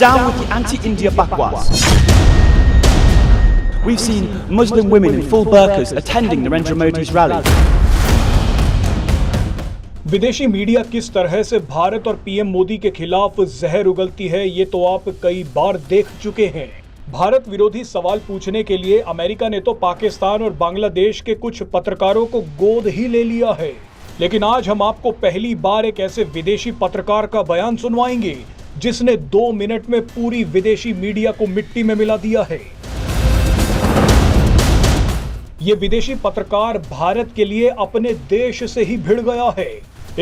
Down with the anti-India bakwas. We've seen Muslim women in full burqas attending Narendra Modi's rally. विदेशी media किस तरह से भारत और PM Modi के खिलाफ जहर उगलती है, ये तो आप कई बार देख चुके हैं। भारत विरोधी सवाल पूछने के लिए अमेरिका ने तो पाकिस्तान और बांग्लादेश के कुछ पत्रकारों को गोद ही ले लिया है। लेकिन आज हम आपको पहली बार एक ऐसे विदेशी पत्रकार का बयान सुनवाएंगे जिसने 2 मिनट में पूरी विदेशी मीडिया को मिट्टी में मिला दिया है। ये विदेशी पत्रकार भारत के लिए अपने देश से ही भिड़ गया है।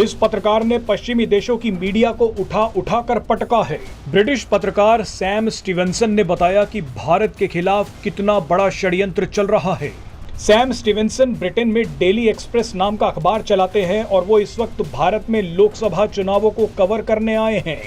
इस पत्रकार ने पश्चिमी देशों की मीडिया को उठा कर पटका है। ब्रिटिश पत्रकार सैम स्टीवेंसन ने बताया कि भारत के खिलाफ कितना बड़ा षड्यंत्र चल रहा है। सैम स्टीवेंसन ब्रिटेन में डेली एक्सप्रेस नाम का अखबार चलाते हैं और वो इस वक्त भारत में लोकसभा चुनावों को कवर करने आए हैं।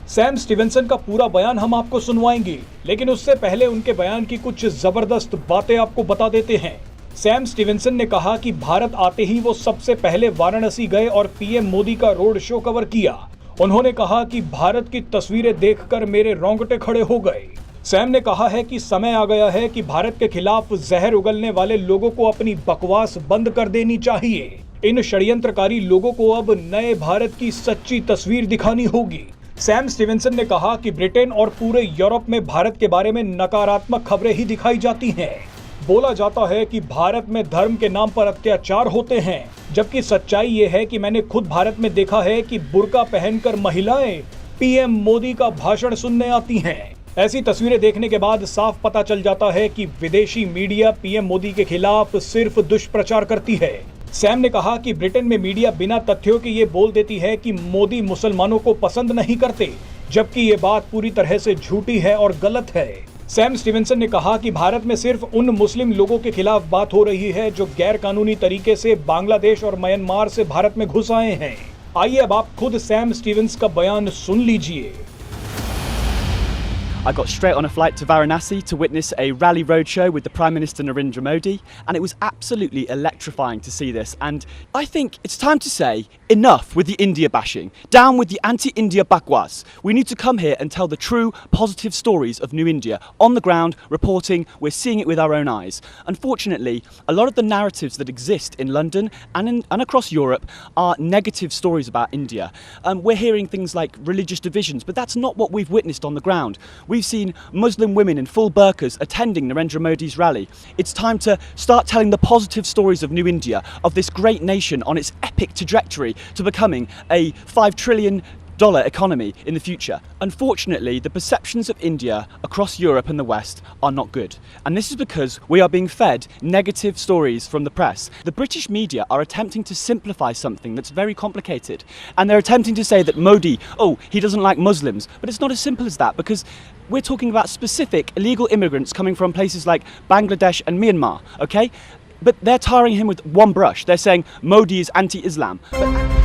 सैम स्टीवेंसन का पूरा बयान हम आपको सुनवाएंगे, लेकिन उससे पहले उनके बयान की कुछ जबरदस्त बातें आपको बता देते हैं। सैम स्टीवेंसन ने कहा कि भारत आते ही वो सबसे पहले वाराणसी गए और पीएम मोदी का रोड शो कवर किया। उन्होंने कहा कि भारत की तस्वीरें देखकर मेरे रोंगटे खड़े हो गए। सैम ने कहा है कि समय आ गया है कि भारत के खिलाफ जहर उगलने वाले लोगों को अपनी बकवास बंद कर देनी चाहिए। इन षड्यंत्रकारी लोगों को अब नए भारत की सच्ची तस्वीर दिखानी होगी। सैम स्टीवेंसन ने कहा कि ब्रिटेन और पूरे यूरोप में भारत के बारे में नकारात्मक खबरें ही दिखाई जाती हैं। बोला जाता है कि भारत में धर्म के नाम पर अत्याचार होते हैं, जबकि सच्चाई ये है कि मैंने खुद भारत में देखा है कि बुर्का पहनकर महिलाएं पीएम मोदी का भाषण सुनने आती हैं। ऐसी तस्वीरें देखने के बाद साफ पता चल जाता है कि विदेशी मीडिया पीएम मोदी के खिलाफ सिर्फ दुष्प्रचार करती है। सैम ने कहा कि ब्रिटेन में मीडिया बिना तथ्यों के ये बोल देती है कि मोदी मुसलमानों को पसंद नहीं करते, जबकि ये बात पूरी तरह से झूठी है और गलत है। सैम स्टीवेंसन ने कहा कि भारत में सिर्फ उन मुस्लिम लोगों के खिलाफ बात हो रही है जो गैर कानूनी तरीके से बांग्लादेश और म्यांमार से भारत में घुस आए हैं। आइए अब आप खुद सैम स्टीवेंस का बयान सुन लीजिए। I got straight on a flight to Varanasi to witness a rally roadshow with the Prime Minister Narendra Modi, and it was absolutely electrifying to see this. And I think it's time to say enough with the India bashing. Down with the anti-India bakwas. We need to come here and tell the true positive stories of New India. On the ground, reporting, we're seeing it with our own eyes. Unfortunately, a lot of the narratives that exist in London and across Europe are negative stories about India. We're hearing things like religious divisions, but that's not what we've witnessed on the ground. We've seen Muslim women in full burqas attending Narendra Modi's rally. It's time to start telling the positive stories of New India, of this great nation on its epic trajectory to becoming a $5 trillion economy in the future. Unfortunately, the perceptions of India across Europe and the West are not good. And this is because we are being fed negative stories from the press. The British media are attempting to simplify something that's very complicated. And they're attempting to say that Modi, he doesn't like Muslims. But it's not as simple as that, because we're talking about specific illegal immigrants coming from places like Bangladesh and Myanmar, okay? But they're tarring him with one brush. They're saying Modi is anti-Islam. But